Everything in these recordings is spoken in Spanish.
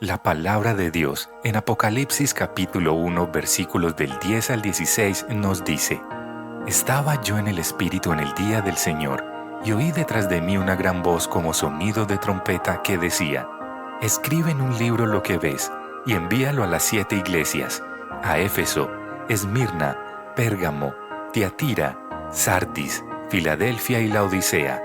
La palabra de Dios en Apocalipsis capítulo 1 versículos del 10 al 16 nos dice: Estaba yo en el Espíritu en el día del Señor, y oí detrás de mí una gran voz como sonido de trompeta que decía: Escribe en un libro lo que ves, y envíalo a las 7 iglesias, a Éfeso, Esmirna, Pérgamo, Tiatira, Sardis, Filadelfia y Laodicea.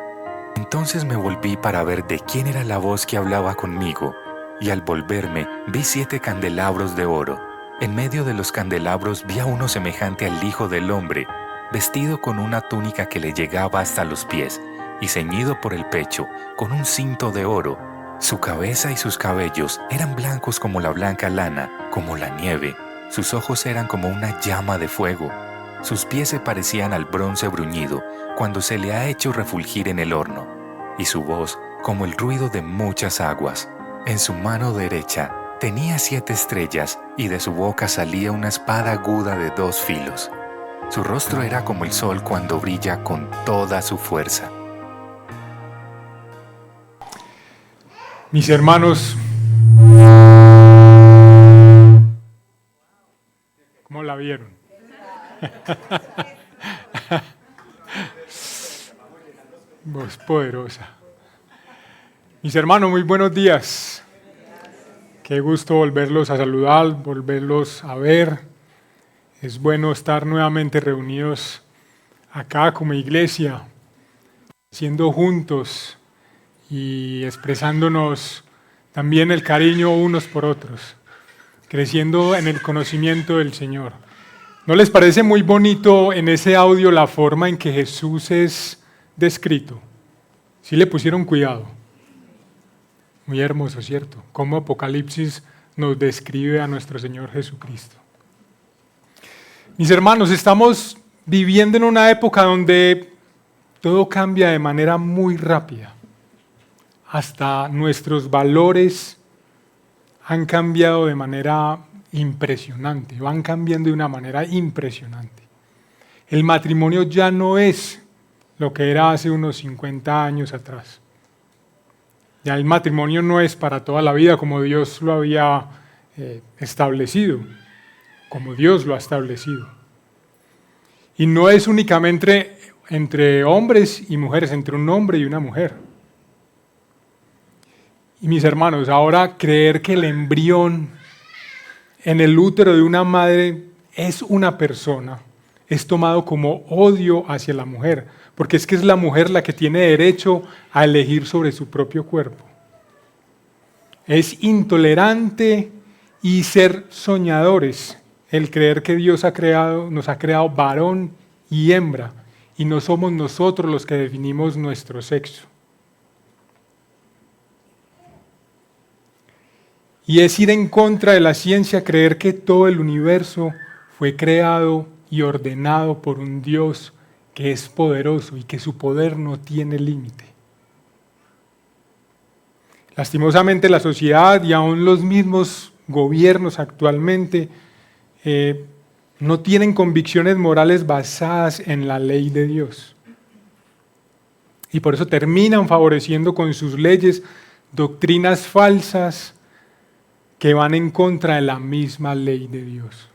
Entonces me volví para ver de quién era la voz que hablaba conmigo, y al volverme vi 7 candelabros de oro. En medio de los candelabros vi a uno semejante al Hijo del Hombre, vestido con una túnica que le llegaba hasta los pies, y ceñido por el pecho con un cinto de oro. Su cabeza y sus cabellos eran blancos como la blanca lana, como la nieve. Sus ojos eran como una llama de fuego. Sus pies se parecían al bronce bruñido cuando se le ha hecho refulgir en el horno, y su voz como el ruido de muchas aguas. En su mano derecha tenía 7 estrellas, y de su boca salía una espada aguda de 2 filos. Su rostro era como el sol cuando brilla con toda su fuerza. Mis hermanos, ¿cómo la vieron? Voz poderosa. Mis hermanos, muy buenos días. Qué gusto volverlos a saludar, volverlos a ver. Es bueno estar nuevamente reunidos acá como iglesia, siendo juntos y expresándonos también el cariño unos por otros, creciendo en el conocimiento del Señor. ¿No les parece muy bonito en ese audio la forma en que Jesús es descrito? Sí le pusieron cuidado. Muy hermoso, ¿cierto? Cómo Apocalipsis nos describe a nuestro Señor Jesucristo. Mis hermanos, estamos viviendo en una época donde todo cambia de manera muy rápida. Hasta nuestros valores han cambiado de manera impresionante, van cambiando de una manera impresionante. El matrimonio ya no es lo que era hace unos 50 años atrás. Ya el matrimonio no es para toda la vida como Dios lo había establecido, como Dios lo ha establecido. Y no es únicamente entre hombres y mujeres, entre un hombre y una mujer. Y mis hermanos, ahora creer que el embrión en el útero de una madre es una persona, es tomado como odio hacia la mujer, porque es que es la mujer la que tiene derecho a elegir sobre su propio cuerpo. Es intolerante y ser soñadores el creer que Dios nos ha creado varón y hembra, y no somos nosotros los que definimos nuestro sexo. Y es ir en contra de la ciencia creer que todo el universo fue creado y ordenado por un Dios que es poderoso y que su poder no tiene límite. Lastimosamente la sociedad y aún los mismos gobiernos actualmente no tienen convicciones morales basadas en la ley de Dios. Y por eso terminan favoreciendo con sus leyes doctrinas falsas que van en contra de la misma ley de Dios.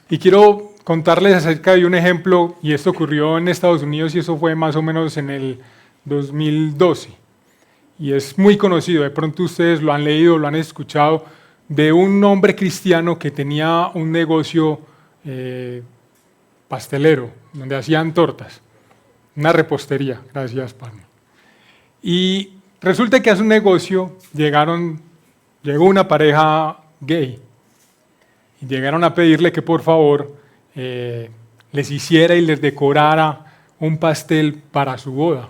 Y quiero contarles acerca de un ejemplo, y esto ocurrió en Estados Unidos y eso fue más o menos en el 2012. Y es muy conocido, de pronto ustedes lo han leído, lo han escuchado, de un hombre cristiano que tenía un negocio pastelero, donde hacían tortas, una repostería, gracias Palma. Y resulta que a su negocio llegó una pareja gay y llegaron a pedirle que por favor les hiciera y les decorara un pastel para su boda,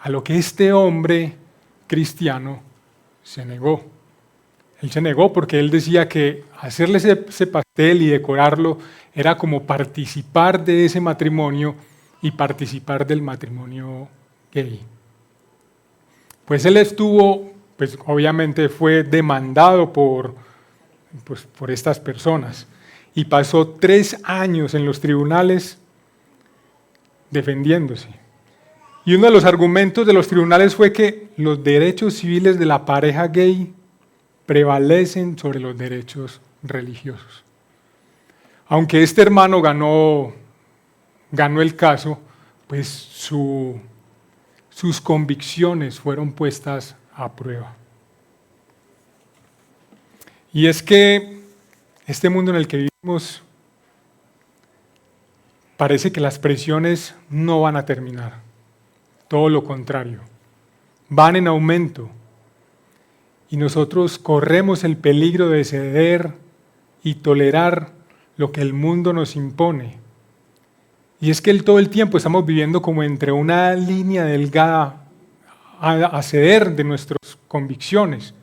a lo que este hombre cristiano se negó. Él se negó porque él decía que hacerle ese pastel y decorarlo era como participar de ese matrimonio y participar del matrimonio gay. Pues él obviamente fue demandado por estas personas y pasó 3 años en los tribunales defendiéndose. Y uno de los argumentos de los tribunales fue que los derechos civiles de la pareja gay prevalecen sobre los derechos religiosos. Aunque este hermano ganó el caso, pues sus convicciones fueron puestas a prueba. Y es que este mundo en el que vivimos parece que las presiones no van a terminar. Todo lo contrario, van en aumento. Y nosotros corremos el peligro de ceder y tolerar lo que el mundo nos impone. Y es que todo el tiempo estamos viviendo como entre una línea delgada a ceder de nuestras convicciones.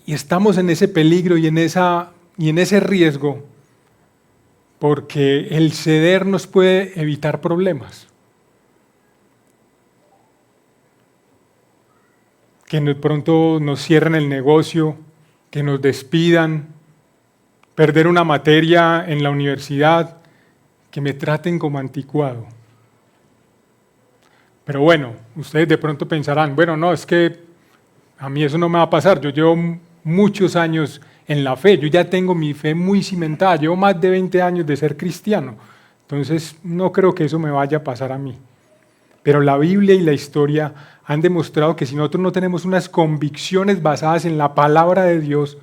Y estamos en ese peligro y en ese riesgo porque el ceder nos puede evitar problemas. Que de pronto nos cierren el negocio, que nos despidan, perder una materia en la universidad, que me traten como anticuado. Pero bueno, ustedes de pronto pensarán, bueno, no, es que a mí eso no me va a pasar, yo llevo muchos años en la fe, yo ya tengo mi fe muy cimentada, llevo más de 20 años de ser cristiano, entonces no creo que eso me vaya a pasar a mí. Pero la Biblia y la historia han demostrado que si nosotros no tenemos unas convicciones basadas en la palabra de Dios,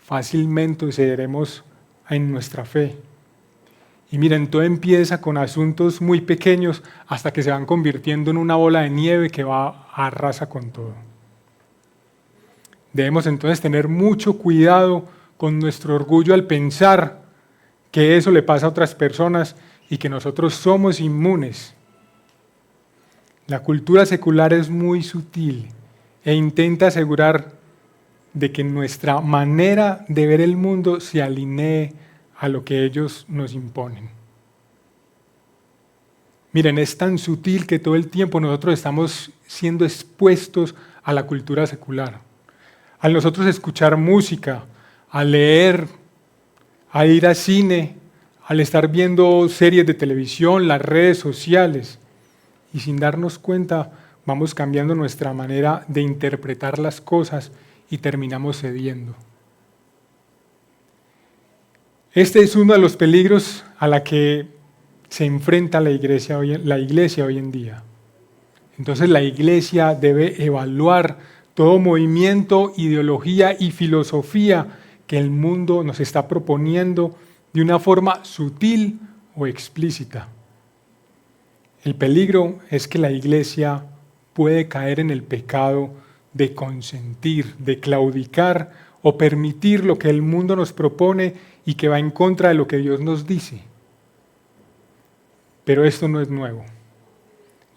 fácilmente cederemos en nuestra fe. Y miren, todo empieza con asuntos muy pequeños hasta que se van convirtiendo en una bola de nieve que va a arrasa con todo. Debemos entonces tener mucho cuidado con nuestro orgullo al pensar que eso le pasa a otras personas y que nosotros somos inmunes. La cultura secular es muy sutil e intenta asegurar de que nuestra manera de ver el mundo se alinee a lo que ellos nos imponen. Miren, es tan sutil que todo el tiempo nosotros estamos siendo expuestos a la cultura secular. Al nosotros escuchar música, a leer, a ir al cine, al estar viendo series de televisión, las redes sociales, y sin darnos cuenta vamos cambiando nuestra manera de interpretar las cosas y terminamos cediendo. Este es uno de los peligros a la que se enfrenta la iglesia hoy en día. Entonces la iglesia debe evaluar todo movimiento, ideología y filosofía que el mundo nos está proponiendo de una forma sutil o explícita. El peligro es que la iglesia puede caer en el pecado de consentir, de claudicar o permitir lo que el mundo nos propone y que va en contra de lo que Dios nos dice. Pero esto no es nuevo.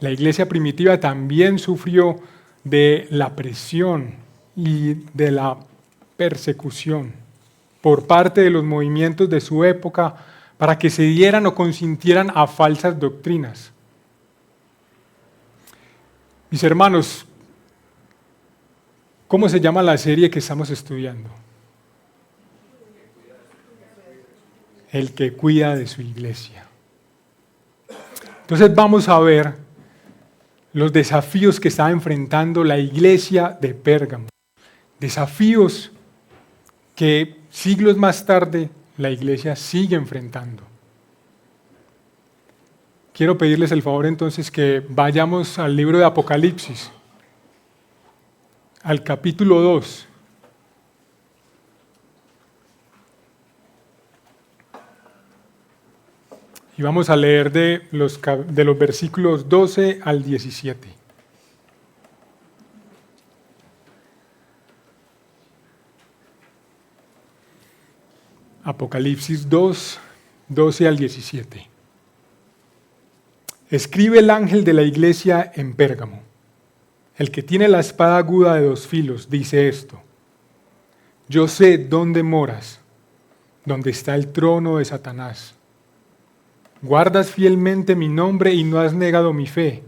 La iglesia primitiva también sufrió de la presión y de la persecución por parte de los movimientos de su época para que se dieran o consintieran a falsas doctrinas. Mis hermanos, ¿cómo se llama la serie que estamos estudiando? El que cuida de su iglesia. Entonces vamos a ver los desafíos que estaba enfrentando la iglesia de Pérgamo. Desafíos que siglos más tarde la iglesia sigue enfrentando. Quiero pedirles el favor entonces que vayamos al libro de Apocalipsis, al capítulo 2. Y vamos a leer de los versículos 12 al 17. Apocalipsis 2, 12 al 17. Escribe el ángel de la iglesia en Pérgamo. El que tiene la espada aguda de 2 filos dice esto: Yo sé dónde moras, donde está el trono de Satanás. Guardas fielmente mi nombre y no has negado mi fe,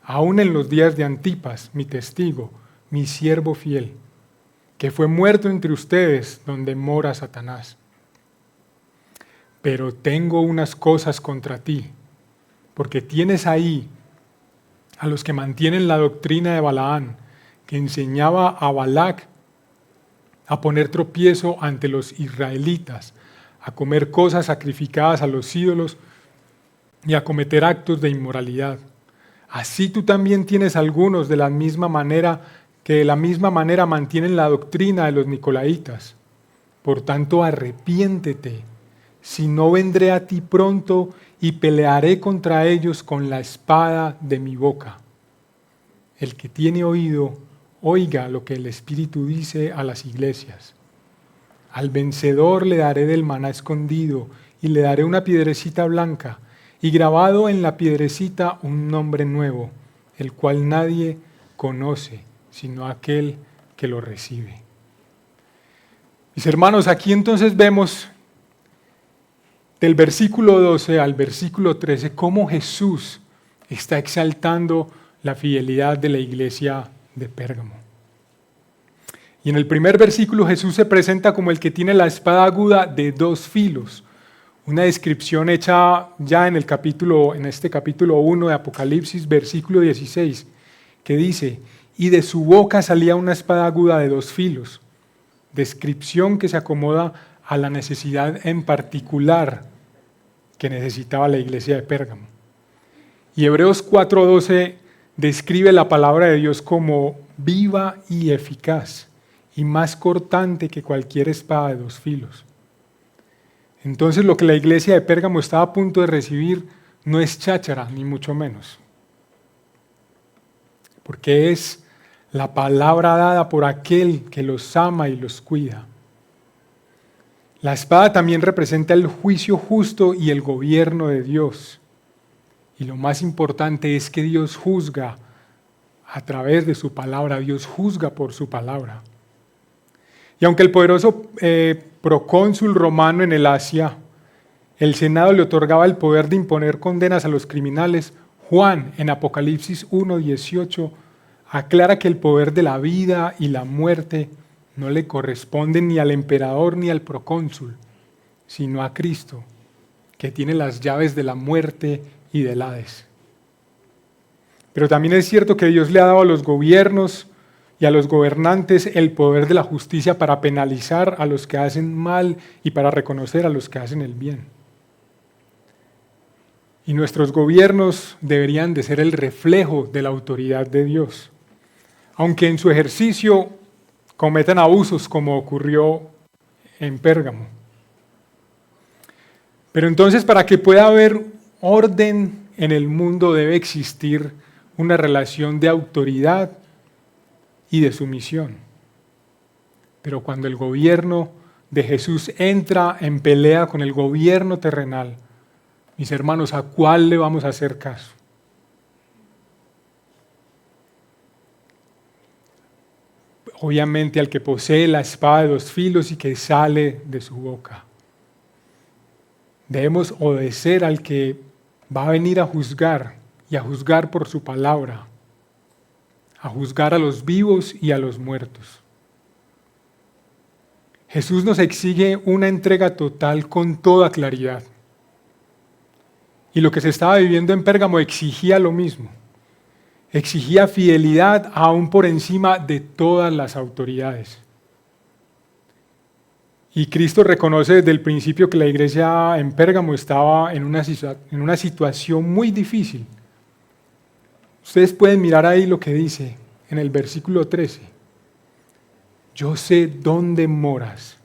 aun en los días de Antipas, mi testigo, mi siervo fiel, que fue muerto entre ustedes donde mora Satanás. Pero tengo unas cosas contra ti. porque tienes ahí a los que mantienen la doctrina de Balaán, que enseñaba a Balac a poner tropiezo ante los israelitas, a comer cosas sacrificadas a los ídolos y a cometer actos de inmoralidad. Así tú también tienes algunos de la misma manera que de la misma manera mantienen la doctrina de los nicolaitas. Por tanto, arrepiéntete, si no vendré a ti pronto y pelearé contra ellos con la espada de mi boca. El que tiene oído, oiga lo que el Espíritu dice a las iglesias. Al vencedor le daré del maná escondido y le daré una piedrecita blanca y grabado en la piedrecita un nombre nuevo, el cual nadie conoce, sino aquel que lo recibe. Mis hermanos, aquí entonces vemos del versículo 12 al versículo 13 cómo Jesús está exaltando la fidelidad de la iglesia de Pérgamo. Y en el primer versículo Jesús se presenta como el que tiene la espada aguda de 2 filos, una descripción hecha ya en este capítulo 1 de Apocalipsis, versículo 16, que dice: y de su boca salía una espada aguda de 2 filos, descripción que se acomoda a la necesidad en particular que necesitaba la iglesia de Pérgamo. Y Hebreos 4:12 describe la palabra de Dios como viva y eficaz, y más cortante que cualquier espada de 2 filos. Entonces lo que la iglesia de Pérgamo estaba a punto de recibir no es cháchara, ni mucho menos, porque es la palabra dada por aquel que los ama y los cuida. La espada también representa el juicio justo y el gobierno de Dios. Y lo más importante es que Dios juzga a través de su palabra, Dios juzga por su palabra. Y aunque el poderoso procónsul romano en el Asia, el Senado le otorgaba el poder de imponer condenas a los criminales, Juan en Apocalipsis 1:18 aclara que el poder de la vida y la muerte no le corresponde ni al emperador ni al procónsul, sino a Cristo, que tiene las llaves de la muerte y del Hades. Pero también es cierto que Dios le ha dado a los gobiernos y a los gobernantes el poder de la justicia para penalizar a los que hacen mal y para reconocer a los que hacen el bien. Y nuestros gobiernos deberían de ser el reflejo de la autoridad de Dios, aunque en su ejercicio cometan abusos como ocurrió en Pérgamo. Pero entonces, para que pueda haber orden en el mundo, debe existir una relación de autoridad y de sumisión. Pero cuando el gobierno de Jesús entra en pelea con el gobierno terrenal, mis hermanos, ¿a cuál le vamos a hacer caso? Obviamente al que posee la espada de 2 filos y que sale de su boca. Debemos obedecer al que va a venir a juzgar y a juzgar por su palabra, a juzgar a los vivos y a los muertos. Jesús nos exige una entrega total con toda claridad. Y lo que se estaba viviendo en Pérgamo exigía lo mismo. Exigía fidelidad aún por encima de todas las autoridades. Y Cristo reconoce desde el principio que la iglesia en Pérgamo estaba en una situación muy difícil. Ustedes pueden mirar ahí lo que dice en el versículo 13. Yo sé dónde moras,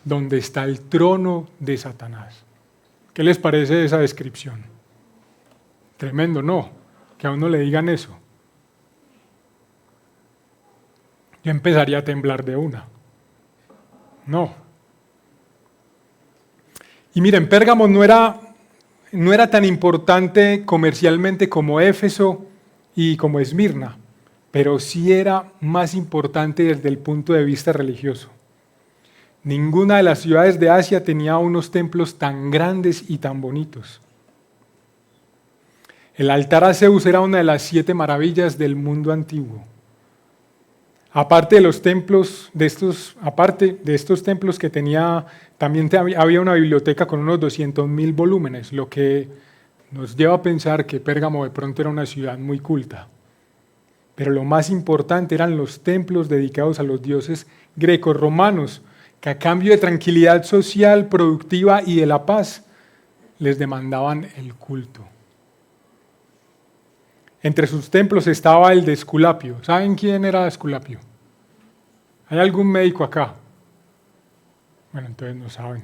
donde está el trono de Satanás. ¿Qué les parece esa descripción? Tremendo, ¿no? Que a uno le digan eso. Yo empezaría a temblar de una. No. Y miren, Pérgamo no era tan importante comercialmente como Éfeso y como Esmirna, pero sí era más importante desde el punto de vista religioso. Ninguna de las ciudades de Asia tenía unos templos tan grandes y tan bonitos. El altar a Zeus era una de las 7 maravillas del mundo antiguo. Aparte de los templos, aparte de estos templos que tenía, también había una biblioteca con unos 200,000 volúmenes, lo que nos lleva a pensar que Pérgamo de pronto era una ciudad muy culta. Pero lo más importante eran los templos dedicados a los dioses grecorromanos, que a cambio de tranquilidad social, productiva y de la paz, les demandaban el culto. Entre sus templos estaba el de Esculapio. ¿Saben quién era Esculapio? ¿Hay algún médico acá? Bueno, entonces no saben.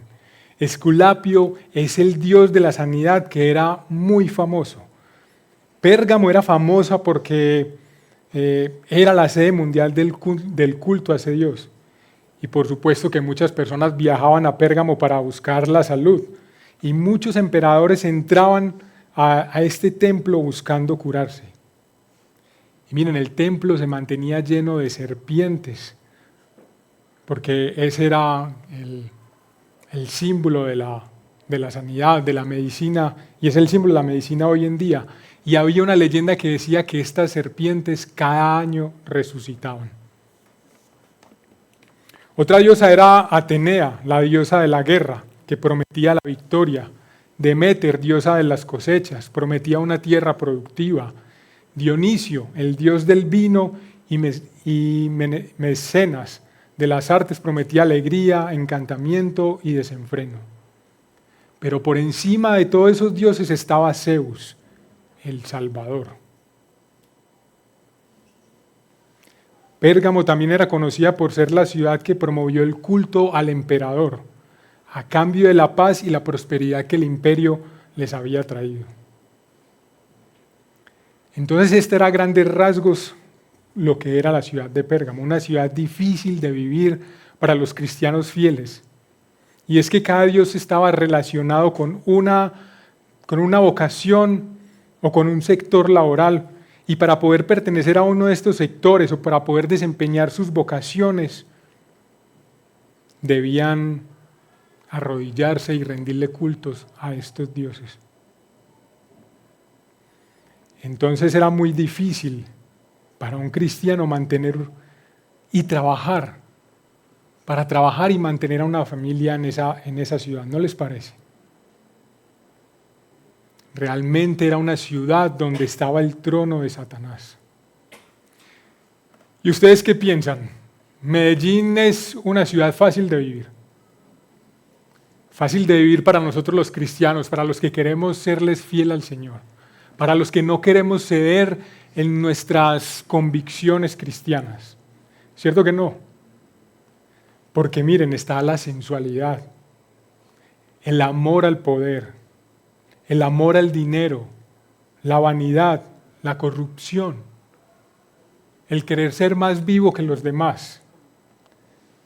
Esculapio es el dios de la sanidad que era muy famoso. Pérgamo era famosa porque era la sede mundial del culto a ese dios. Y por supuesto que muchas personas viajaban a Pérgamo para buscar la salud. Y muchos emperadores entraban a este templo buscando curarse. Y miren, el templo se mantenía lleno de serpientes, porque ese era el símbolo de la sanidad, de la medicina, y es el símbolo de la medicina hoy en día. Y había una leyenda que decía que estas serpientes cada año resucitaban. Otra diosa era Atenea, la diosa de la guerra, que prometía la victoria. Deméter, diosa de las cosechas, prometía una tierra productiva. Dionisio, el dios del vino, y Mecenas, de las artes, prometía alegría, encantamiento y desenfreno. Pero por encima de todos esos dioses estaba Zeus, el Salvador. Pérgamo también era conocida por ser la ciudad que promovió el culto al emperador, a cambio de la paz y la prosperidad que el imperio les había traído. Entonces este era a grandes rasgos lo que era la ciudad de Pérgamo, una ciudad difícil de vivir para los cristianos fieles. Y es que cada dios estaba relacionado con una vocación o con un sector laboral. Y para poder pertenecer a uno de estos sectores o para poder desempeñar sus vocaciones, debían arrodillarse y rendirle cultos a estos dioses. Entonces era muy difícil para un cristiano mantener y trabajar, para trabajar y mantener a una familia en esa ciudad, ¿no les parece? Realmente era una ciudad donde estaba el trono de Satanás. ¿Y ustedes qué piensan? ¿Medellín es una ciudad fácil de vivir? Fácil de vivir para nosotros los cristianos, para los que queremos serles fiel al Señor, para los que no queremos ceder en nuestras convicciones cristianas. ¿Cierto que no? Porque miren, está la sensualidad, el amor al poder, el amor al dinero, la vanidad, la corrupción, el querer ser más vivo que los demás.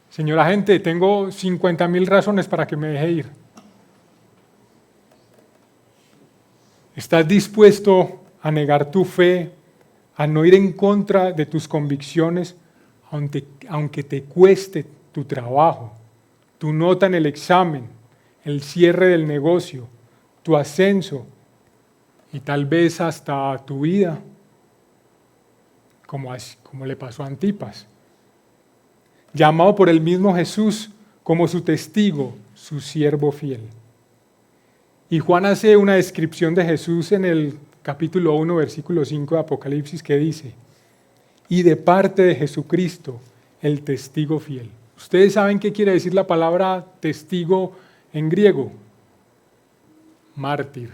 Señora gente, tengo 50,000 razones para que me deje ir. ¿Estás dispuesto a negar tu fe, a no ir en contra de tus convicciones, aunque te cueste tu trabajo, tu nota en el examen, el cierre del negocio, tu ascenso y tal vez hasta tu vida, como le pasó a Antipas? Llamado por el mismo Jesús como su testigo, su siervo fiel. Y Juan hace una descripción de Jesús en el capítulo 1, versículo 5 de Apocalipsis que dice: y de parte de Jesucristo, el testigo fiel. ¿Ustedes saben qué quiere decir la palabra testigo en griego? Mártir.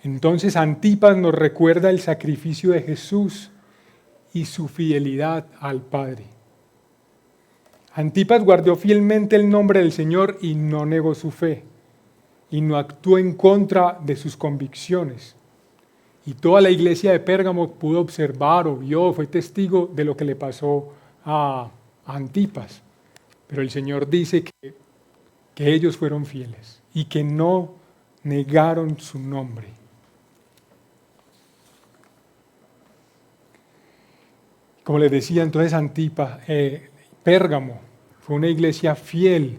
Entonces Antipas nos recuerda el sacrificio de Jesús y su fidelidad al Padre. Antipas guardó fielmente el nombre del Señor y no negó su fe, y no actuó en contra de sus convicciones. Y toda la iglesia de Pérgamo pudo observar o vio, fue testigo de lo que le pasó a Antipas. Pero el Señor dice que ellos fueron fieles y que no negaron su nombre. Como les decía, entonces Pérgamo fue una iglesia fiel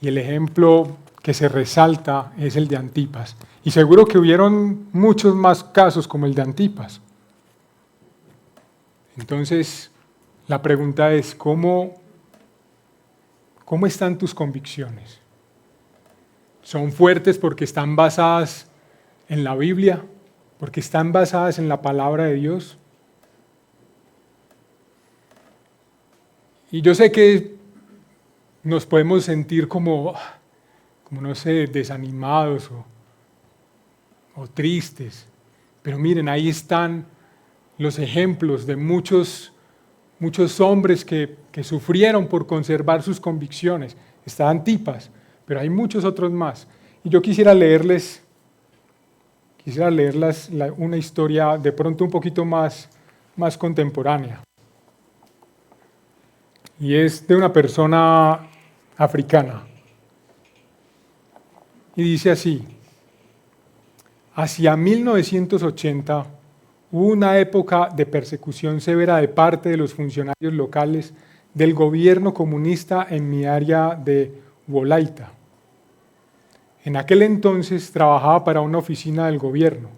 y el ejemplo que se resalta es el de Antipas. Y seguro que hubieron muchos más casos como el de Antipas. Entonces, la pregunta es, ¿cómo están tus convicciones? Son fuertes porque están basadas en la Biblia, porque están basadas en la palabra de Dios. Y yo sé que nos podemos sentir como no sé, desanimados o tristes, pero miren, ahí están los ejemplos de muchos hombres que sufrieron por conservar sus convicciones. Está Antipas, pero hay muchos otros más. Y yo quisiera leerles una historia de pronto un poquito más contemporánea. Y es de una persona africana. Y dice así: hacia 1980 hubo una época de persecución severa de parte de los funcionarios locales del gobierno comunista en mi área de Wolaita. En aquel entonces trabajaba para una oficina del gobierno,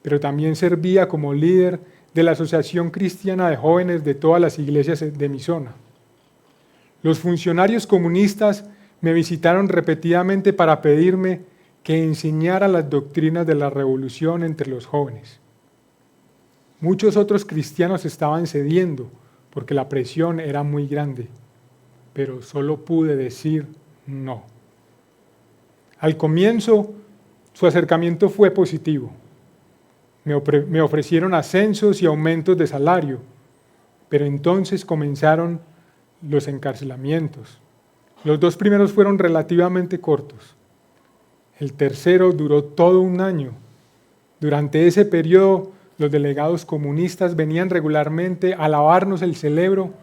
pero también servía como líder de la Asociación Cristiana de Jóvenes de todas las iglesias de mi zona. Los funcionarios comunistas me visitaron repetidamente para pedirme que enseñara las doctrinas de la revolución entre los jóvenes. Muchos otros cristianos estaban cediendo porque la presión era muy grande, pero solo pude decir no. Al comienzo, su acercamiento fue positivo. Me ofrecieron ascensos y aumentos de salario, pero entonces comenzaron los encarcelamientos. Los 2 primeros fueron relativamente cortos. El tercero duró todo un año. Durante ese periodo, los delegados comunistas venían regularmente a lavarnos el cerebro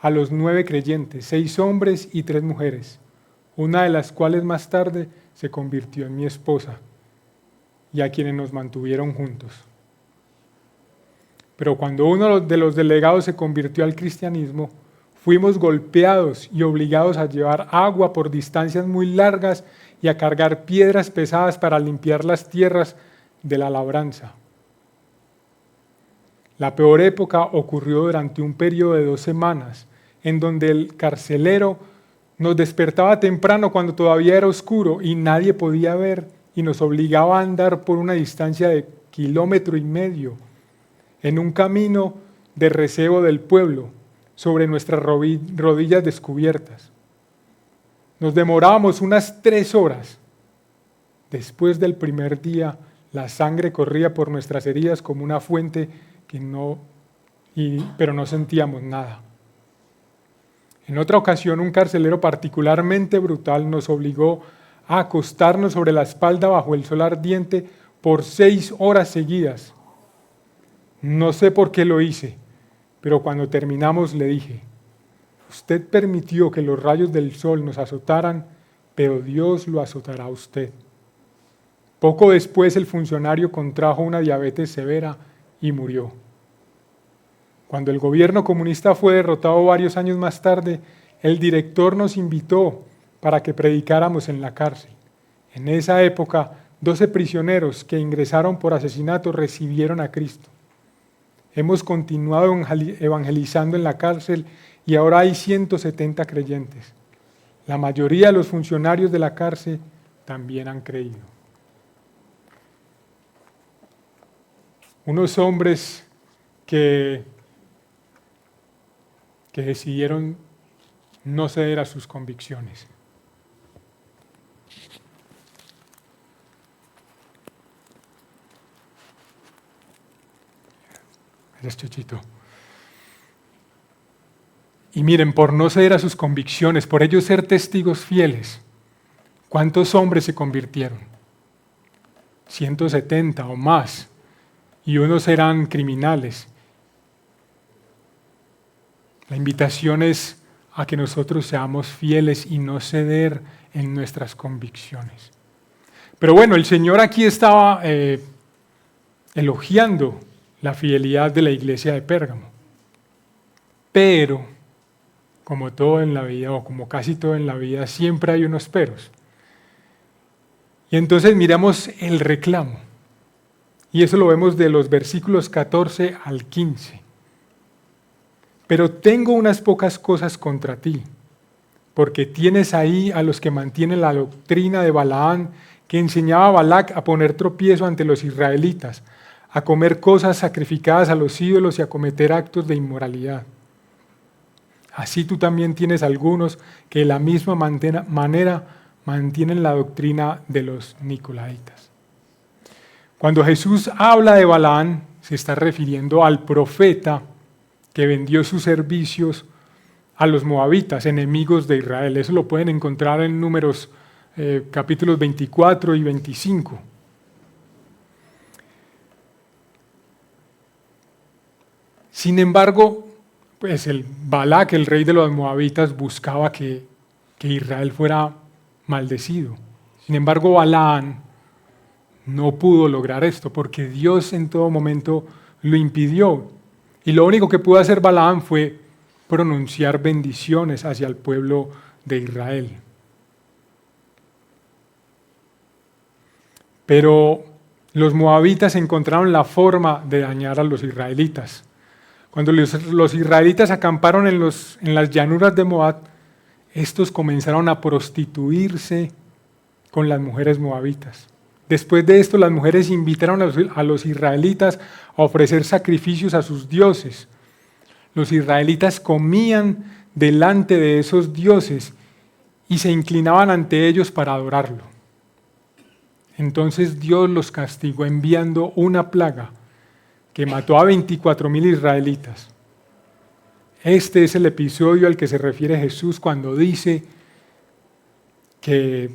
a los 9 creyentes, 6 hombres y 3 mujeres, una de las cuales más tarde se convirtió en mi esposa, y a quienes nos mantuvieron juntos. Pero cuando uno de los delegados se convirtió al cristianismo, fuimos golpeados y obligados a llevar agua por distancias muy largas y a cargar piedras pesadas para limpiar las tierras de la labranza. La peor época ocurrió durante un periodo de 2 semanas, en donde el carcelero nos despertaba temprano cuando todavía era oscuro y nadie podía ver, y nos obligaba a andar por una distancia de 1,5 kilómetros en un camino de recebo del pueblo, sobre nuestras rodillas descubiertas. Nos demorábamos unas 3 horas. Después del primer día, la sangre corría por nuestras heridas como una fuente pero no sentíamos nada. En otra ocasión, un carcelero particularmente brutal nos obligó a acostarnos sobre la espalda bajo el sol ardiente por 6 horas seguidas. No sé por qué lo hice, pero cuando terminamos le dije: usted permitió que los rayos del sol nos azotaran, pero Dios lo azotará a usted. Poco después el funcionario contrajo una diabetes severa y murió. Cuando el gobierno comunista fue derrotado varios años más tarde, el director nos invitó para que predicáramos en la cárcel. En esa época, 12 prisioneros que ingresaron por asesinato recibieron a Cristo. Hemos continuado evangelizando en la cárcel y ahora hay 170 creyentes. La mayoría de los funcionarios de la cárcel también han creído. Unos hombres que decidieron no ceder a sus convicciones. Gracias, Chuchito. Y miren, por no ceder a sus convicciones, por ellos ser testigos fieles, ¿cuántos hombres se convirtieron? 170 o más, y unos eran criminales. La invitación es a que nosotros seamos fieles y no ceder en nuestras convicciones. Pero bueno, el Señor aquí estaba elogiando la fidelidad de la iglesia de Pérgamo. Pero, como todo en la vida, o como casi todo en la vida, siempre hay unos peros. Y entonces miramos el reclamo. Y eso lo vemos de los versículos 14 al 15. Pero tengo unas pocas cosas contra ti. porque tienes ahí a los que mantienen la doctrina de Balaam, que enseñaba a Balac a poner tropiezo ante los israelitas, a comer cosas sacrificadas a los ídolos y a cometer actos de inmoralidad. Así tú también tienes algunos que de la misma manera mantienen la doctrina de los nicolaitas. Cuando Jesús habla de Balaam, se está refiriendo al profeta que vendió sus servicios a los moabitas, enemigos de Israel. Eso lo pueden encontrar en Números capítulos 24 y 25. Sin embargo, pues el Balac, el rey de los moabitas, buscaba que Israel fuera maldecido. Sin embargo, Balaam no pudo lograr esto porque Dios en todo momento lo impidió. Y lo único que pudo hacer Balaam fue pronunciar bendiciones hacia el pueblo de Israel. Pero los moabitas encontraron la forma de dañar a los israelitas. Cuando los israelitas acamparon en las llanuras de Moab, estos comenzaron a prostituirse con las mujeres moabitas. Después de esto, las mujeres invitaron a los israelitas a ofrecer sacrificios a sus dioses. Los israelitas comían delante de esos dioses y se inclinaban ante ellos para adorarlo. Entonces Dios los castigó enviando una plaga que mató a 24,000 israelitas. Este es el episodio al que se refiere Jesús cuando dice que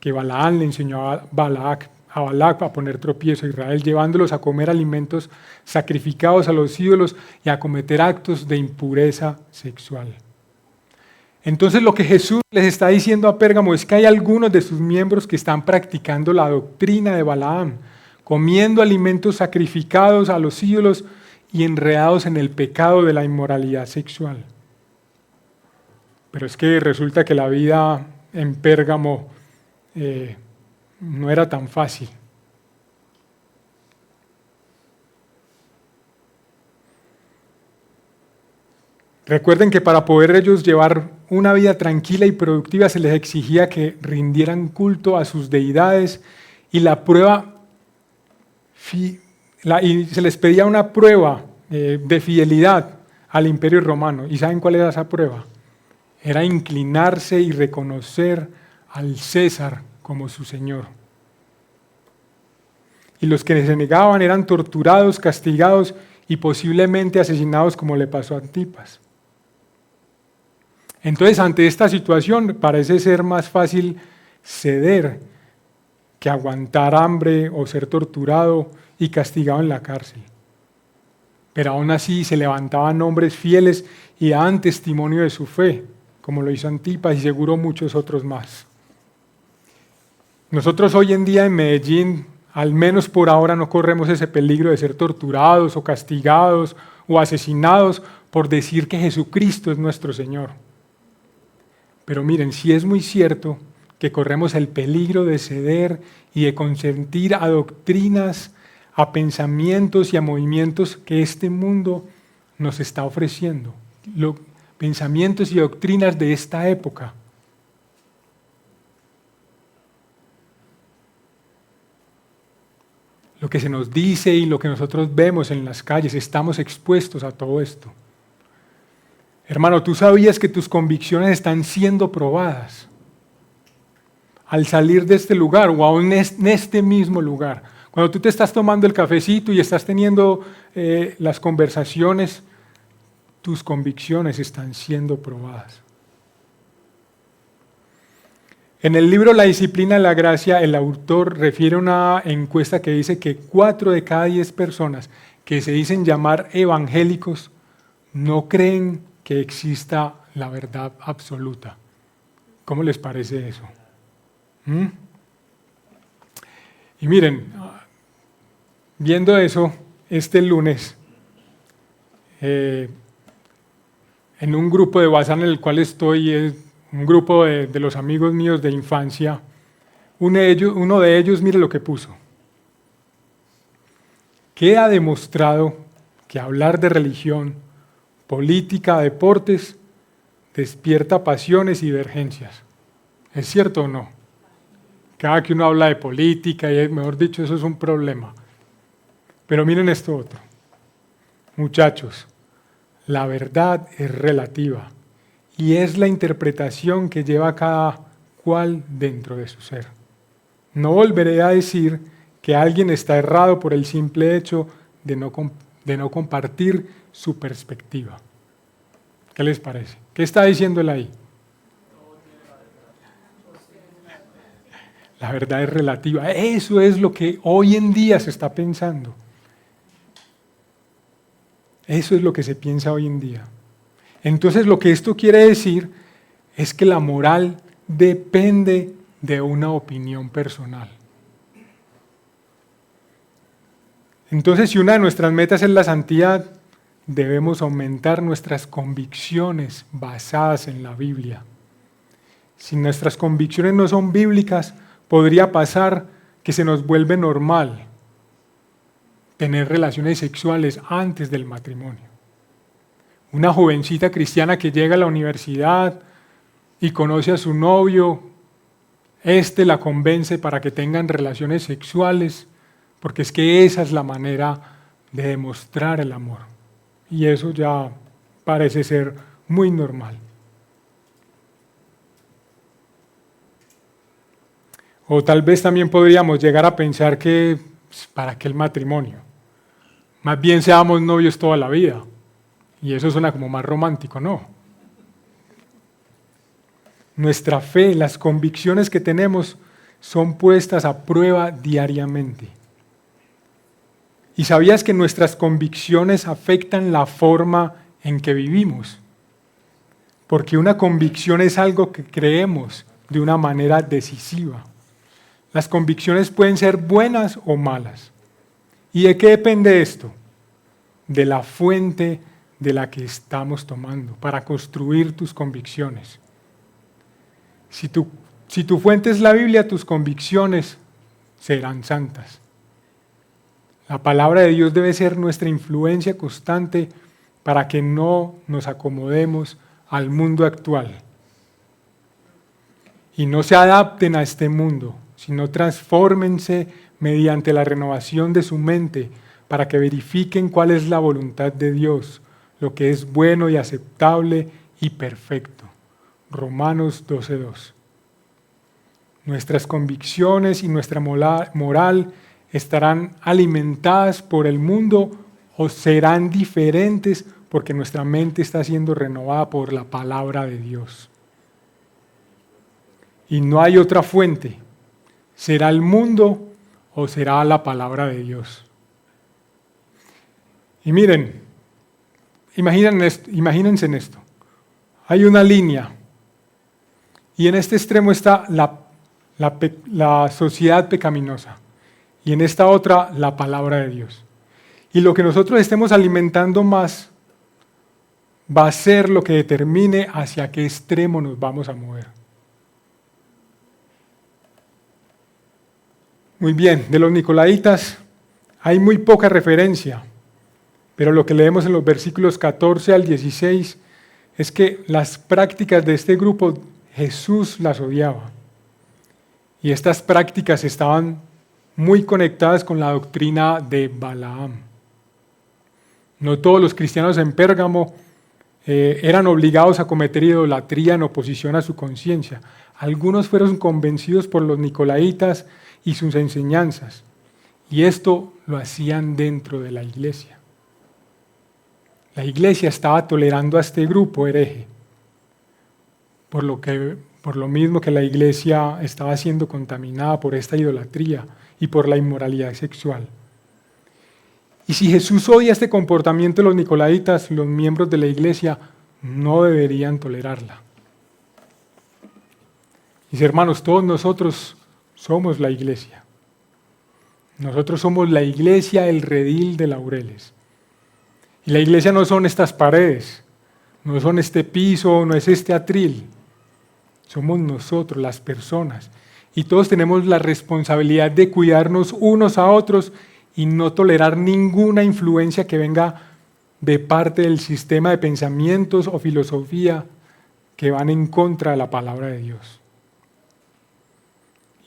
Balaam le enseñó a Balac a poner tropiezo a Israel, llevándolos a comer alimentos sacrificados a los ídolos y a cometer actos de impureza sexual. Entonces lo que Jesús les está diciendo a Pérgamo es que hay algunos de sus miembros que están practicando la doctrina de Balaam, comiendo alimentos sacrificados a los ídolos y enredados en el pecado de la inmoralidad sexual. Pero es que resulta que la vida en Pérgamo no era tan fácil. Recuerden que para poder ellos llevar una vida tranquila y productiva se les exigía que rindieran culto a sus deidades y se les pedía una prueba de fidelidad al Imperio Romano. ¿Y saben cuál era esa prueba? Era inclinarse y reconocer al César como su Señor. Y los que se negaban eran torturados, castigados y posiblemente asesinados, como le pasó a Antipas. Entonces, ante esta situación parece ser más fácil ceder que aguantar hambre o ser torturado y castigado en la cárcel. Pero aún así se levantaban hombres fieles y daban testimonio de su fe, como lo hizo Antipas y seguro muchos otros más. Nosotros hoy en día en Medellín, al menos por ahora, no corremos ese peligro de ser torturados o castigados o asesinados por decir que Jesucristo es nuestro Señor. Pero miren, sí es muy cierto que corremos el peligro de ceder y de consentir a doctrinas, a pensamientos y a movimientos que este mundo nos está ofreciendo. Pensamientos y doctrinas de esta época. Lo que se nos dice y lo que nosotros vemos en las calles, estamos expuestos a todo esto. Hermano, ¿tú sabías que tus convicciones están siendo probadas? Al salir de este lugar o aún en este mismo lugar, cuando tú te estás tomando el cafecito y estás teniendo las conversaciones, tus convicciones están siendo probadas. En el libro La disciplina de la gracia, el autor refiere a una encuesta que dice que 4 de cada 10 personas que se dicen llamar evangélicos no creen que exista la verdad absoluta. ¿Cómo les parece eso? Y miren, viendo eso, este lunes, en un grupo de WhatsApp en el cual estoy, un grupo de los amigos míos de infancia, uno de ellos, mire lo que puso. Queda demostrado que hablar de religión, política, deportes, despierta pasiones y divergencias. ¿Es cierto o no? Cada que uno habla de política, y mejor dicho, eso es un problema. Pero miren esto otro. Muchachos, la verdad es relativa y es la interpretación que lleva cada cual dentro de su ser. No volveré a decir que alguien está errado por el simple hecho de no compartir su perspectiva. ¿Qué les parece? ¿Qué está diciendo él ahí? La verdad es relativa. Eso es lo que hoy en día se está pensando. Eso es lo que se piensa hoy en día. Entonces lo que esto quiere decir es que la moral depende de una opinión personal. Entonces, si una de nuestras metas es la santidad, debemos aumentar nuestras convicciones basadas en la Biblia. Si nuestras convicciones no son bíblicas, podría pasar que se nos vuelve normal tener relaciones sexuales antes del matrimonio. Una jovencita cristiana que llega a la universidad y conoce a su novio, la convence para que tengan relaciones sexuales, porque es que esa es la manera de demostrar el amor. Y eso ya parece ser muy normal. O tal vez también podríamos llegar a pensar que, ¿para qué el matrimonio? Más bien seamos novios toda la vida. Y eso suena como más romántico, ¿no? Nuestra fe, las convicciones que tenemos son puestas a prueba diariamente. ¿Y sabías que nuestras convicciones afectan la forma en que vivimos? Porque una convicción es algo que creemos de una manera decisiva. Las convicciones pueden ser buenas o malas. ¿Y de qué depende esto? De la fuente de la que estamos tomando para construir tus convicciones. Si tu fuente es la Biblia, tus convicciones serán santas. La palabra de Dios debe ser nuestra influencia constante para que no nos acomodemos al mundo actual y no se adapten a este mundo, sino transfórmense mediante la renovación de su mente para que verifiquen cuál es la voluntad de Dios, lo que es bueno y aceptable y perfecto. Romanos 12:2. Nuestras convicciones y nuestra moral estarán alimentadas por el mundo o serán diferentes porque nuestra mente está siendo renovada por la palabra de Dios. Y no hay otra fuente. ¿Será el mundo o será la palabra de Dios? Y miren, imagínense en esto. Hay una línea y en este extremo está la sociedad pecaminosa y en esta otra la palabra de Dios. Y lo que nosotros estemos alimentando más va a ser lo que determine hacia qué extremo nos vamos a mover. Muy bien, de los Nicolaitas hay muy poca referencia, pero lo que leemos en los versículos 14 al 16 es que las prácticas de este grupo Jesús las odiaba. Y estas prácticas estaban muy conectadas con la doctrina de Balaam. No todos los cristianos en Pérgamo eran obligados a cometer idolatría en oposición a su conciencia. Algunos fueron convencidos por los Nicolaitas y sus enseñanzas, y esto lo hacían dentro de la iglesia. La iglesia estaba tolerando a este grupo hereje, por lo mismo que la iglesia estaba siendo contaminada por esta idolatría y por la inmoralidad sexual. Y si Jesús odia este comportamiento de los nicolaitas, los miembros de la iglesia no deberían tolerarla. Mis hermanos, todos nosotros somos la iglesia. Nosotros somos la iglesia, el redil de Laureles. Y la iglesia no son estas paredes, no son este piso, no es este atril. Somos nosotros, las personas. Y todos tenemos la responsabilidad de cuidarnos unos a otros y no tolerar ninguna influencia que venga de parte del sistema de pensamientos o filosofía que van en contra de la palabra de Dios.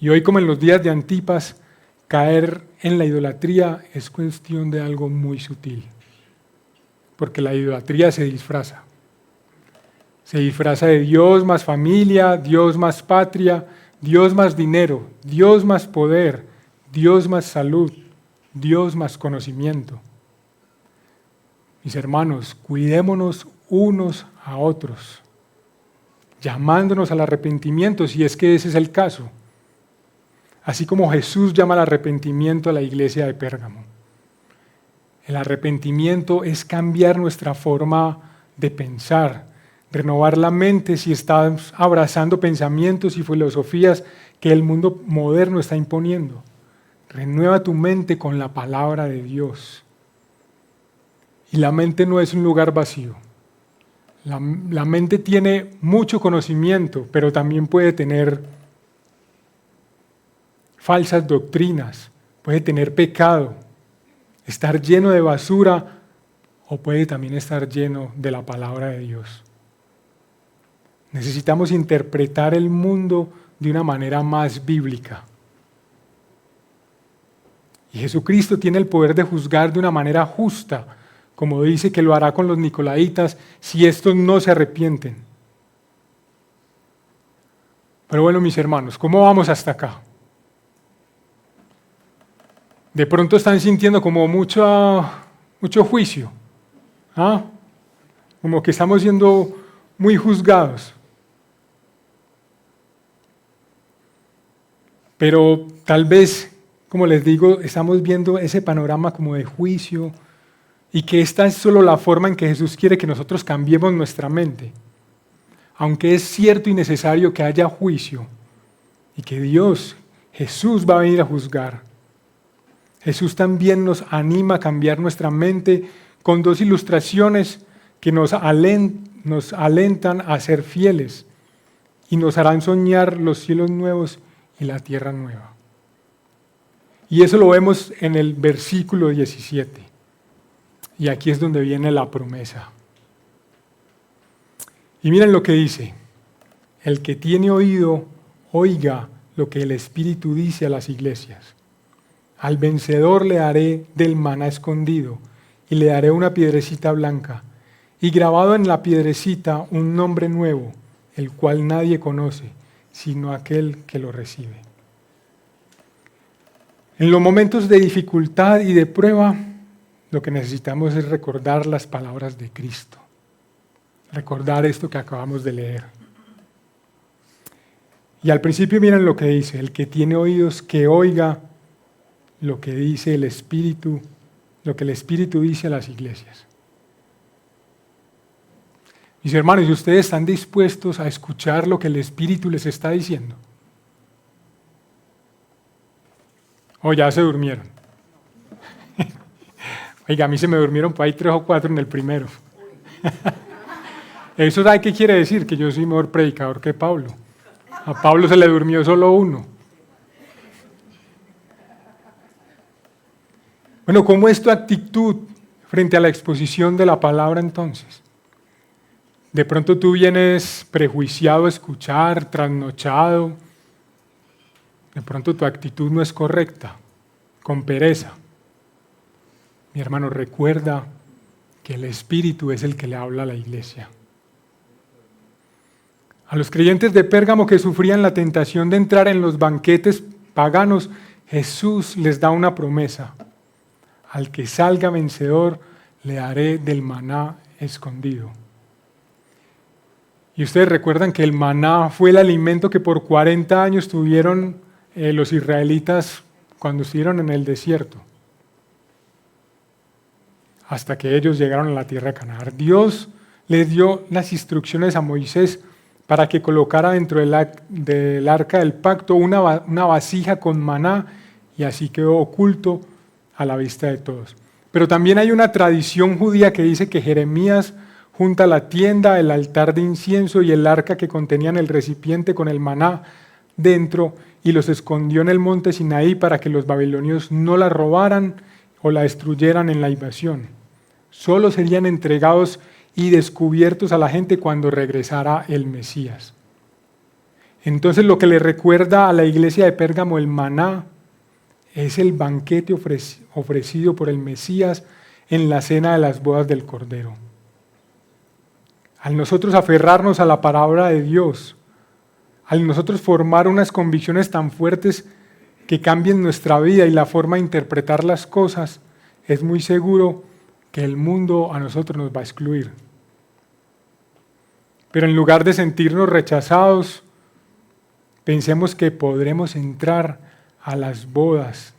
Y hoy, como en los días de Antipas, caer en la idolatría es cuestión de algo muy sutil, porque la idolatría se disfraza. Se disfraza de Dios más familia, Dios más patria, Dios más dinero, Dios más poder, Dios más salud, Dios más conocimiento. Mis hermanos, cuidémonos unos a otros, llamándonos al arrepentimiento si es que ese es el caso. Así como Jesús llama al arrepentimiento a la iglesia de Pérgamo. El arrepentimiento es cambiar nuestra forma de pensar, renovar la mente si estamos abrazando pensamientos y filosofías que el mundo moderno está imponiendo. Renueva tu mente con la palabra de Dios. Y la mente no es un lugar vacío. La mente tiene mucho conocimiento, pero también puede tener falsas doctrinas, puede tener pecado, estar lleno de basura o puede también estar lleno de la palabra de Dios. Necesitamos interpretar el mundo de una manera más bíblica. Y Jesucristo tiene el poder de juzgar de una manera justa, como dice que lo hará con los nicolaitas si estos no se arrepienten. Pero bueno, mis hermanos, ¿cómo vamos hasta acá? De pronto están sintiendo como mucho juicio, ¿ah? Como que estamos siendo muy juzgados. Pero tal vez, como les digo, estamos viendo ese panorama como de juicio y que esta es solo la forma en que Jesús quiere que nosotros cambiemos nuestra mente. Aunque es cierto y necesario que haya juicio y que Jesús va a venir a juzgar. Jesús también nos anima a cambiar nuestra mente con dos ilustraciones que nos alentan a ser fieles y nos harán soñar los cielos nuevos y la tierra nueva. Y eso lo vemos en el versículo 17. Y aquí es donde viene la promesa. Y miren lo que dice: el que tiene oído, oiga lo que el Espíritu dice a las iglesias. Al vencedor le daré del maná escondido y le daré una piedrecita blanca y grabado en la piedrecita un nombre nuevo, el cual nadie conoce, sino aquel que lo recibe. En los momentos de dificultad y de prueba, lo que necesitamos es recordar las palabras de Cristo, recordar esto que acabamos de leer. Y al principio miren lo que dice: el que tiene oídos que oiga lo que dice el Espíritu, lo que el Espíritu dice a las iglesias. Mis hermanos, ¿y ustedes están dispuestos a escuchar lo que el Espíritu les está diciendo? ¿O ya se durmieron? Oiga, a mí se me durmieron por ahí 3 o 4 en el primero. ¿Eso sabe qué quiere decir? Que yo soy mejor predicador que Pablo. A Pablo se le durmió solo uno. Bueno, ¿cómo es tu actitud frente a la exposición de la palabra entonces? De pronto tú vienes prejuiciado a escuchar, trasnochado. De pronto tu actitud no es correcta, con pereza. Mi hermano, recuerda que el Espíritu es el que le habla a la iglesia. A los creyentes de Pérgamo que sufrían la tentación de entrar en los banquetes paganos, Jesús les da una promesa: al que salga vencedor le daré del maná escondido. Y ustedes recuerdan que el maná fue el alimento que por 40 años tuvieron los israelitas cuando estuvieron en el desierto, hasta que ellos llegaron a la tierra de Canaán. Dios les dio las instrucciones a Moisés para que colocara dentro del arca del pacto una vasija con maná, y así quedó oculto a la vista de todos. Pero también hay una tradición judía que dice que Jeremías junta la tienda, el altar de incienso y el arca que contenían el recipiente con el maná dentro y los escondió en el monte Sinaí para que los babilonios no la robaran o la destruyeran en la invasión. Solo serían entregados y descubiertos a la gente cuando regresara el Mesías. Entonces lo que le recuerda a la iglesia de Pérgamo el maná es el banquete ofrecido por el Mesías en la cena de las bodas del Cordero. Al nosotros aferrarnos a la palabra de Dios, al nosotros formar unas convicciones tan fuertes que cambien nuestra vida y la forma de interpretar las cosas, es muy seguro que el mundo a nosotros nos va a excluir. Pero en lugar de sentirnos rechazados, pensemos que podremos entrar a las bodas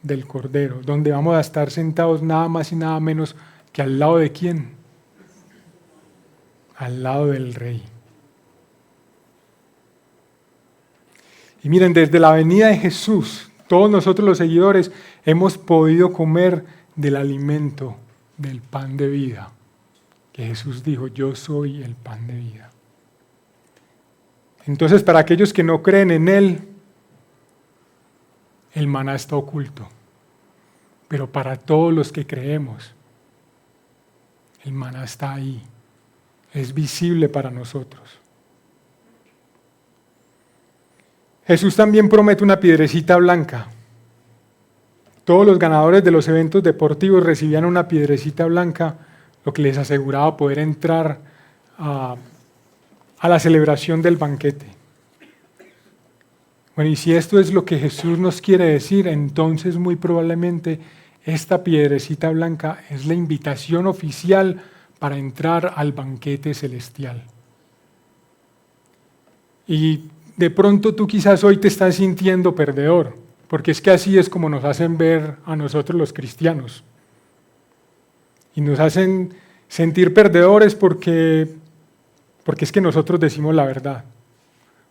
del Cordero, donde vamos a estar sentados nada más y nada menos que al lado de ¿quién? Al lado del Rey. Y miren, desde la venida de Jesús, todos nosotros los seguidores hemos podido comer del alimento, del pan de vida, que Jesús dijo, yo soy el pan de vida. Entonces, para aquellos que no creen en Él, el maná está oculto. Pero para todos los que creemos, el maná está ahí. Es visible para nosotros. Jesús también promete una piedrecita blanca. Todos los ganadores de los eventos deportivos recibían una piedrecita blanca, lo que les aseguraba poder entrar a la celebración del banquete. Bueno, y si esto es lo que Jesús nos quiere decir, entonces muy probablemente esta piedrecita blanca es la invitación oficial para entrar al banquete celestial. Y de pronto tú quizás hoy te estás sintiendo perdedor, porque es que así es como nos hacen ver a nosotros los cristianos. Y nos hacen sentir perdedores porque es que nosotros decimos la verdad,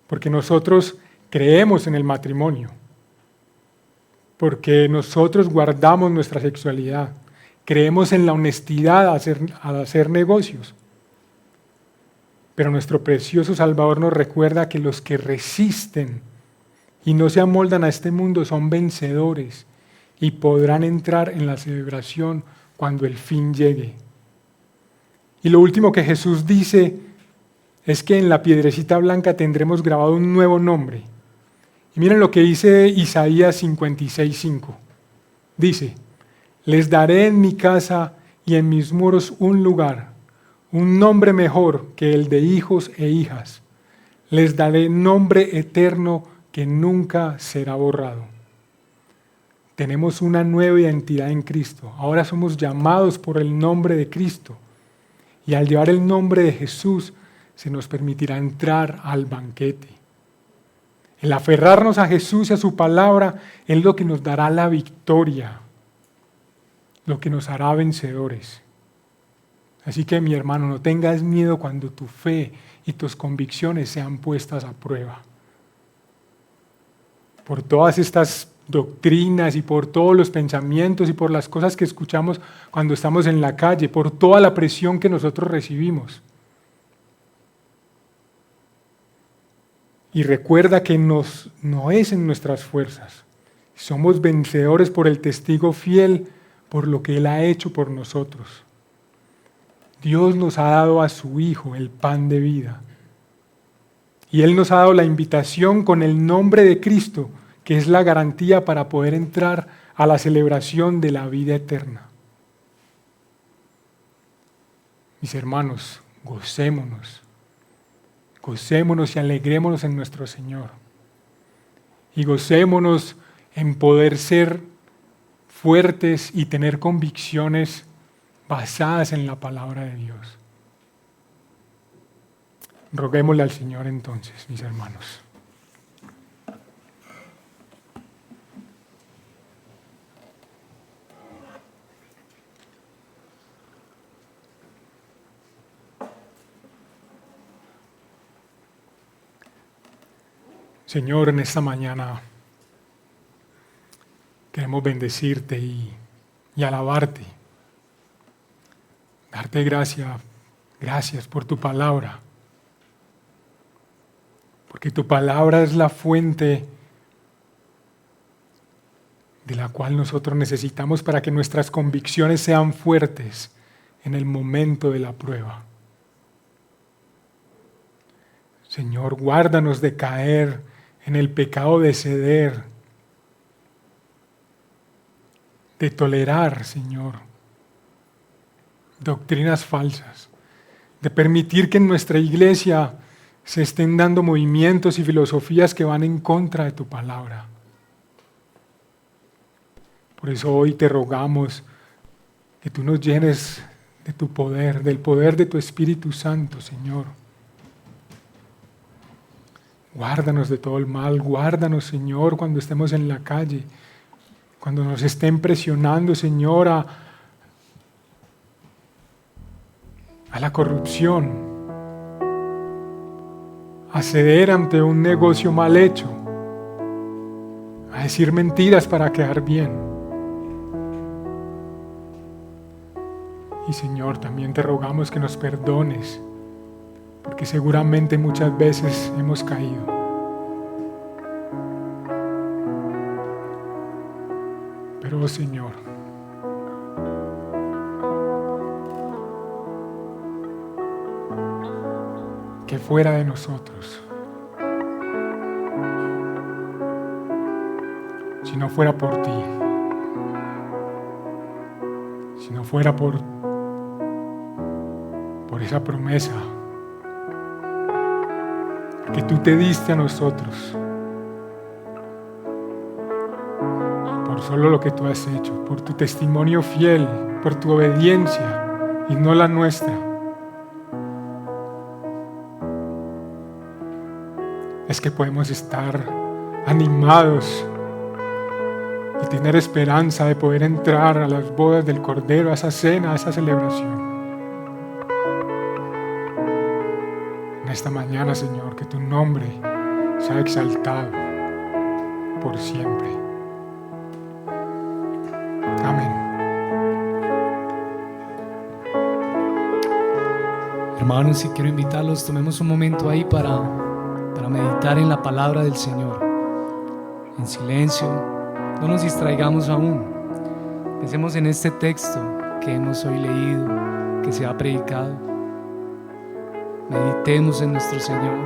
porque nosotros creemos en el matrimonio, porque nosotros guardamos nuestra sexualidad, creemos en la honestidad al hacer negocios. Pero nuestro precioso Salvador nos recuerda que los que resisten y no se amoldan a este mundo son vencedores y podrán entrar en la celebración cuando el fin llegue. Y lo último que Jesús dice es que en la piedrecita blanca tendremos grabado un nuevo nombre. Y miren lo que dice Isaías 56:5. Dice, les daré en mi casa y en mis muros un lugar, un nombre mejor que el de hijos e hijas. Les daré nombre eterno que nunca será borrado. Tenemos una nueva identidad en Cristo. Ahora somos llamados por el nombre de Cristo. Y al llevar el nombre de Jesús, se nos permitirá entrar al banquete. El aferrarnos a Jesús y a su palabra es lo que nos dará la victoria, lo que nos hará vencedores. Así que mi hermano, no tengas miedo cuando tu fe y tus convicciones sean puestas a prueba. Por todas estas doctrinas y por todos los pensamientos y por las cosas que escuchamos cuando estamos en la calle, por toda la presión que nosotros recibimos. Y recuerda que no es en nuestras fuerzas. Somos vencedores por el testigo fiel, por lo que Él ha hecho por nosotros. Dios nos ha dado a su Hijo el pan de vida. Y Él nos ha dado la invitación con el nombre de Cristo, que es la garantía para poder entrar a la celebración de la vida eterna. Mis hermanos, gocémonos y alegrémonos en nuestro Señor. Y gocémonos en poder ser fuertes y tener convicciones basadas en la palabra de Dios. Roguémosle al Señor entonces, mis hermanos. Señor, en esta mañana queremos bendecirte y alabarte, darte gracias por tu palabra, porque tu palabra es la fuente de la cual nosotros necesitamos para que nuestras convicciones sean fuertes en el momento de la prueba. Señor, guárdanos de caer en el pecado de ceder, de tolerar, Señor, doctrinas falsas, de permitir que en nuestra iglesia se estén dando movimientos y filosofías que van en contra de tu palabra. Por eso hoy te rogamos que tú nos llenes de tu poder, del poder de tu Espíritu Santo, Señor. Guárdanos de todo el mal, guárdanos, Señor, cuando estemos en la calle, cuando nos estén presionando, Señor, a la corrupción, a ceder ante un negocio mal hecho, a decir mentiras para quedar bien. Y Señor, también te rogamos que nos perdones, porque seguramente muchas veces hemos caído. Pero Señor, que fuera de nosotros, si no fuera por ti, si no fuera por esa promesa que tú te diste a nosotros, por solo lo que tú has hecho, por tu testimonio fiel, por tu obediencia y no la nuestra, es que podemos estar animados y tener esperanza de poder entrar a las bodas del Cordero, a esa cena, a esa celebración. Esta mañana, Señor, que tu nombre sea exaltado por siempre. Amén. Hermanos, y quiero invitarlos, tomemos un momento ahí para meditar en la palabra del Señor. En silencio, no nos distraigamos aún. Pensemos en este texto que hemos hoy leído, que se ha predicado. Meditemos en nuestro Señor.